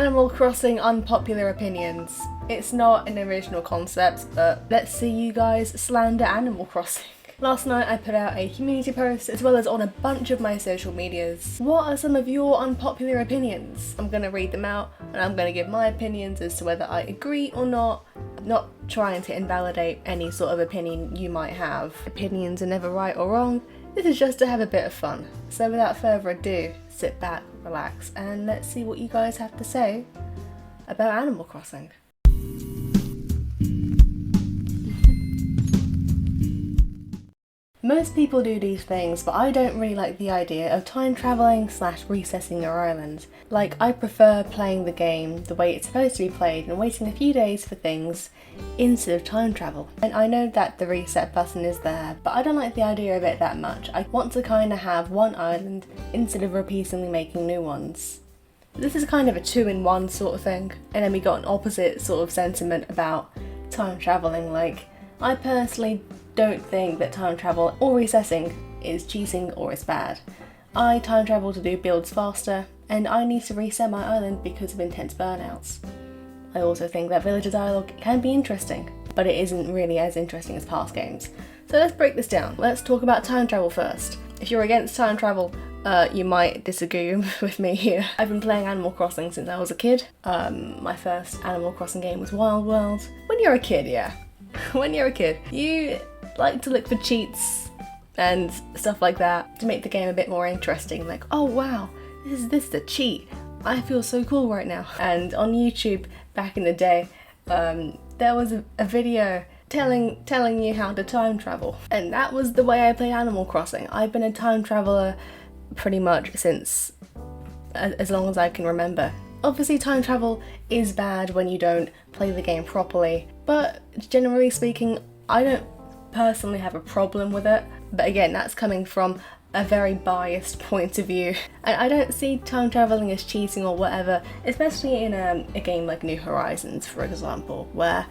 Animal Crossing unpopular opinions. It's not an original concept, but let's see you guys slander Animal Crossing. Last night I put out a community post as well as on a bunch of my social medias. What are some of your unpopular opinions? I'm gonna read them out and I'm gonna give my opinions as to whether I agree or not. I'm not trying to invalidate any sort of opinion you might have. Opinions are never right or wrong. This is just to have a bit of fun. So without further ado, sit back, relax, and let's see what you guys have to say about Animal Crossing. Most people do these things, but I don't really like the idea of time travelling / recessing your island. Like, I prefer playing the game the way it's supposed to be played and waiting a few days for things instead of time travel. And I know that the reset button is there, but I don't like the idea of it that much. I want to kind of have one island instead of repeatedly making new ones. This is kind of a 2-in-1 sort of thing. And then we got an opposite sort of sentiment about time travelling. Like, I personally don't think that time travel or recessing is cheating or is bad. I time travel to do builds faster, and I need to reset my island because of intense burnouts. I also think that villager dialogue can be interesting, but it isn't really as interesting as past games. So let's break this down. Let's talk about time travel first. If you're against time travel, you might disagree with me here. I've been playing Animal Crossing since I was a kid. My first Animal Crossing game was Wild World. When you're a kid, yeah. When you're a kid, you like to look for cheats and stuff like that to make the game a bit more interesting. Like, oh wow, this is a cheat. I feel so cool right now. And on YouTube back in the day, there was a video telling you how to time travel, and that was the way I played Animal Crossing. I've been a time traveler pretty much since as long as I can remember. Obviously, time travel is bad when you don't play the game properly, but generally speaking, I don't personally have a problem with it. But again, that's coming from a very biased point of view, and I don't see time traveling as cheating or whatever, especially in a game like New Horizons, for example, where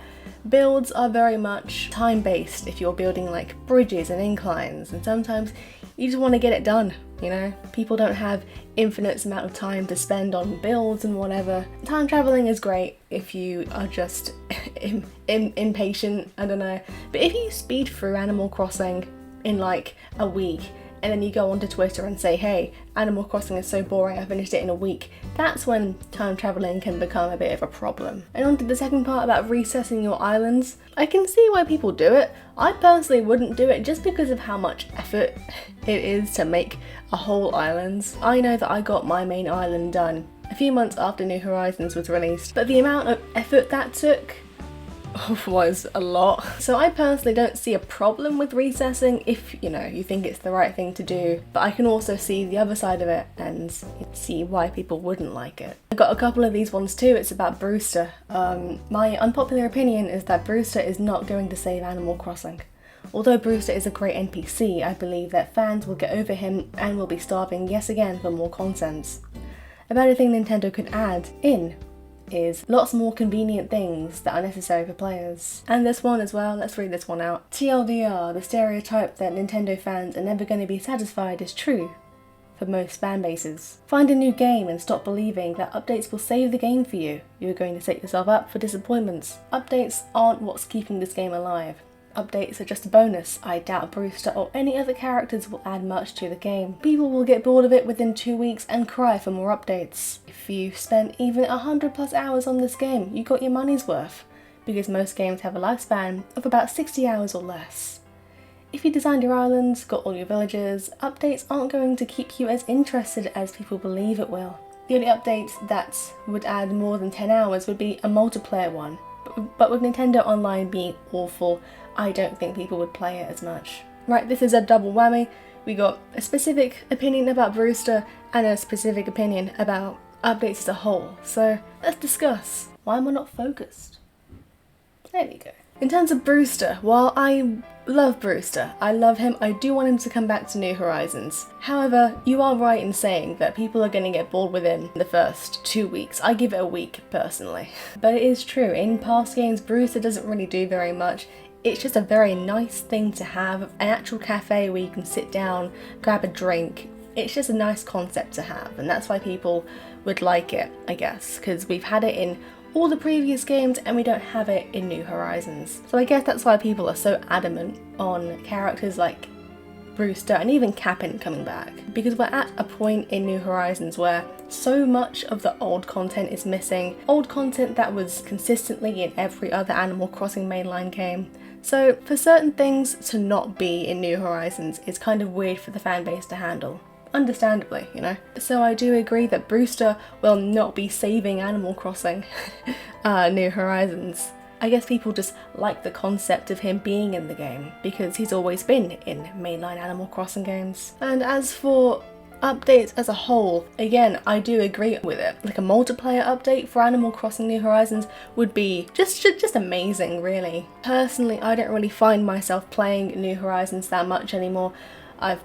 builds are very much time-based. If you're building like bridges and inclines, and sometimes you just want to get it done, you know? People don't have infinite amount of time to spend on builds and whatever. Time traveling is great if you are just impatient, I don't know. But if you speed through Animal Crossing in like a week, and then you go onto Twitter and say, hey, Animal Crossing is so boring, I finished it in a week, that's when time travelling can become a bit of a problem. And on to the second part about recessing your islands. I can see why people do it. I personally wouldn't do it just because of how much effort it is to make a whole island. I know that I got my main island done a few months after New Horizons was released, but the amount of effort that took was a lot. So I personally don't see a problem with recessing if, you know, you think it's the right thing to do, but I can also see the other side of it and see why people wouldn't like it. I got a couple of these ones too. It's about Brewster. My unpopular opinion is that Brewster is not going to save Animal Crossing. Although Brewster is a great NPC, I believe that fans will get over him and will be starving yet again for more content. About a thing Nintendo could add in is lots more convenient things that are necessary for players. And this one as well, let's read this one out. TLDR, the stereotype that Nintendo fans are never going to be satisfied is true for most fan bases. Find a new game and stop believing that updates will save the game for you. You're going to set yourself up for disappointments. Updates aren't what's keeping this game alive. Updates are just a bonus. I doubt Brewster or any other characters will add much to the game. People will get bored of it within 2 weeks and cry for more updates. If you spent even 100+ hours on this game, you got your money's worth, because most games have a lifespan of about 60 hours or less. If you designed your islands, got all your villagers, updates aren't going to keep you as interested as people believe it will. The only update that would add more than 10 hours would be a multiplayer one, but with Nintendo Online being awful, I don't think people would play it as much. Right, this is a double whammy. We got a specific opinion about Brewster and a specific opinion about updates as a whole. So let's discuss. Why am I not focused? There we go. In terms of Brewster, while I love Brewster, I love him, I do want him to come back to New Horizons. However, you are right in saying that people are going to get bored with him in the first 2 weeks. I give it a week, personally. But it is true, in past games, Brewster doesn't really do very much. It's just a very nice thing to have, an actual cafe where you can sit down, grab a drink. It's just a nice concept to have, and that's why people would like it, I guess, because we've had it in all the previous games and we don't have it in New Horizons. So I guess that's why people are so adamant on characters like Brewster and even Cap'n coming back, because we're at a point in New Horizons where so much of the old content is missing, old content that was consistently in every other Animal Crossing mainline game. So for certain things to not be in New Horizons is kind of weird for the fan base to handle. Understandably, you know. So I do agree that Brewster will not be saving Animal Crossing New Horizons. I guess people just like the concept of him being in the game because he's always been in mainline Animal Crossing games. And as for updates as a whole, again, I do agree with it. Like a multiplayer update for Animal Crossing New Horizons would be just amazing, really. Personally, I don't really find myself playing New Horizons that much anymore. I've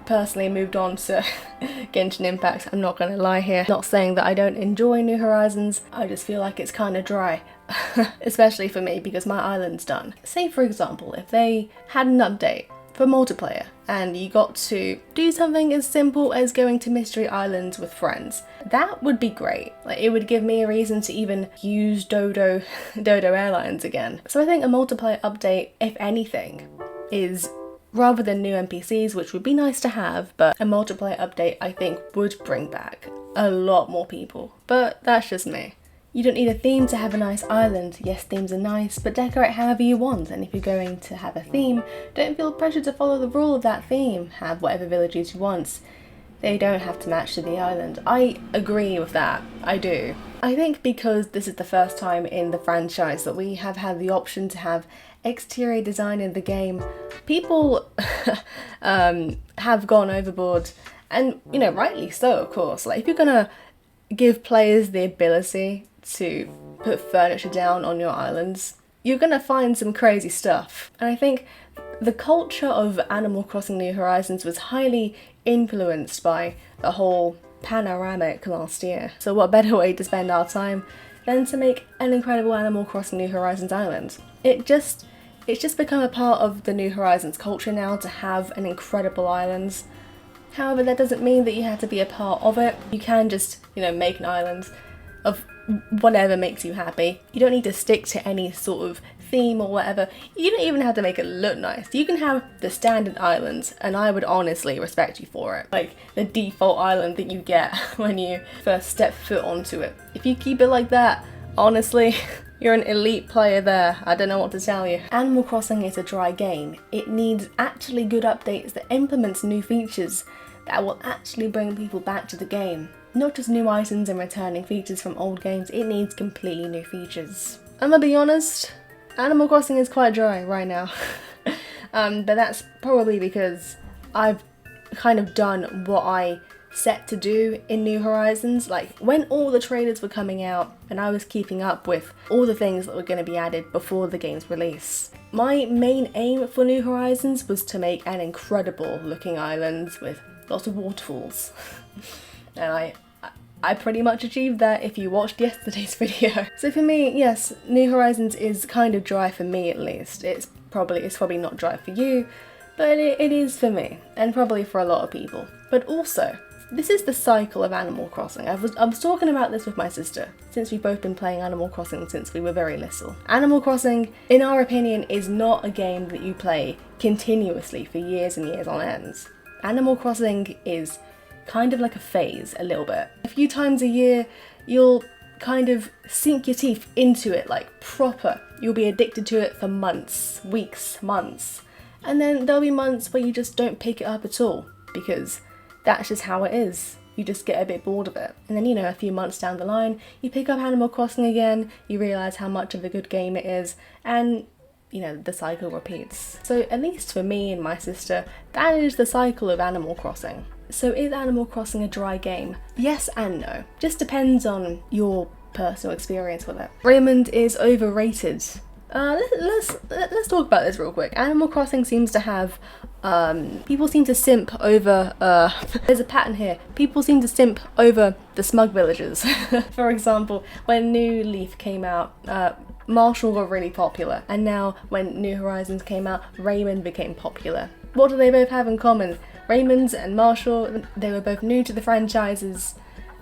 personally moved on to Genshin Impact, I'm not gonna lie here. Not saying that I don't enjoy New Horizons, I just feel like it's kind of dry. Especially for me, because my island's done. Say for example, if they had an update for multiplayer and you got to do something as simple as going to Mystery Islands with friends, that would be great. Like, it would give me a reason to even use Dodo Airlines again. So I think a multiplayer update, if anything, is rather than new NPCs, which would be nice to have, but a multiplayer update I think would bring back a lot more people. But that's just me. You don't need a theme to have a nice island. Yes, themes are nice, but decorate however you want, and if you're going to have a theme, don't feel pressured to follow the rule of that theme. Have whatever villages you want. They don't have to match to the island. I agree with that, I do. I think because this is the first time in the franchise that we have had the option to have exterior design in the game, people have gone overboard, and you know, rightly so, of course. Like, if you're gonna give players the ability to put furniture down on your islands, you're gonna find some crazy stuff. And I think the culture of Animal Crossing New Horizons was highly influenced by the whole panoramic last year. So what better way to spend our time than to make an incredible Animal Crossing New Horizons island? It's just become a part of the New Horizons culture now to have an incredible island. However, that doesn't mean that you have to be a part of it. You can just, you know, make an island of whatever makes you happy. You don't need to stick to any sort of theme or whatever. You don't even have to make it look nice. You can have the standard island, and I would honestly respect you for it. Like the default island that you get when you first step foot onto it. If you keep it like that, honestly, you're an elite player there. I don't know what to tell you. Animal Crossing is a dry game. It needs actually good updates that implements new features that will actually bring people back to the game. Not just new items and returning features from old games, it needs completely new features. I'm gonna be honest, Animal Crossing is quite dry right now. But that's probably because I've kind of done what I set to do in New Horizons. Like, when all the trailers were coming out and I was keeping up with all the things that were going to be added before the game's release. My main aim for New Horizons was to make an incredible looking island with lots of waterfalls. And I pretty much achieved that if you watched yesterday's video. So for me, yes, New Horizons is kind of dry for me at least. It's probably not dry for you, but it is for me, and probably for a lot of people. But also, this is the cycle of Animal Crossing. I was talking about this with my sister, since we've both been playing Animal Crossing since we were very little. Animal Crossing, in our opinion, is not a game that you play continuously for years and years on end. Animal Crossing is kind of like a phase, a little bit. A few times a year, you'll kind of sink your teeth into it, like proper. You'll be addicted to it for months, weeks, months. And then there'll be months where you just don't pick it up at all, because that's just how it is. You just get a bit bored of it. And then, you know, a few months down the line, you pick up Animal Crossing again, you realise how much of a good game it is, and you know, the cycle repeats. So at least for me and my sister, that is the cycle of Animal Crossing. So is Animal Crossing a dry game? Yes and no. Just depends on your personal experience with it. Raymond is overrated. Let's talk about this real quick. Animal Crossing seems to have people seem to simp over there's a pattern here. People seem to simp over the smug villagers. For example, when New Leaf came out, Marshall got really popular, and now when New Horizons came out, Raymond became popular. What do they both have in common? Raymond and Marshall, they were both new to the franchises,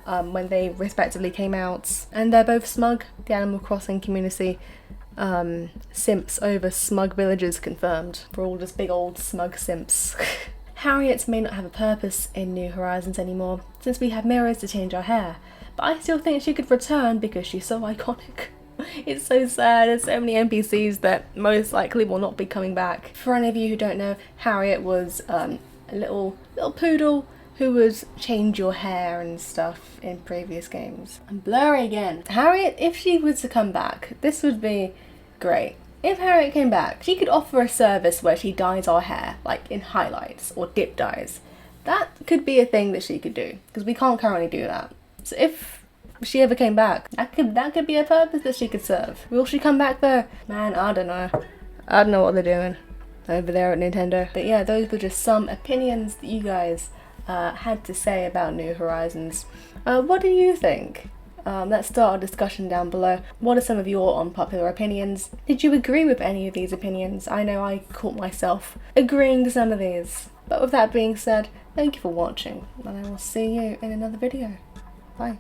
when they respectively came out, and they're both smug. The Animal Crossing community simps over smug villagers confirmed. We're all just big old smug simps. Harriet may not have a purpose in New Horizons anymore, since we have mirrors to change our hair, but I still think she could return because she's so iconic. It's so sad, there's so many NPCs that most likely will not be coming back. For any of you who don't know, Harriet was a little poodle who would change your hair and stuff in previous games. I'm blurry again. Harriet, if she was to come back, this would be great. If Harriet came back, she could offer a service where she dyes our hair, like in highlights or dip dyes. That could be a thing that she could do, because we can't currently do that. So if she ever came back, that could be a purpose that she could serve. Will she come back though? Man, I don't know. I don't know what they're doing over there at Nintendo. But yeah, those were just some opinions that you guys had to say about New Horizons. What do you think? Let's start a discussion down below. What are some of your unpopular opinions? Did you agree with any of these opinions? I know I caught myself agreeing to some of these. But with that being said, thank you for watching, and I will see you in another video. Bye.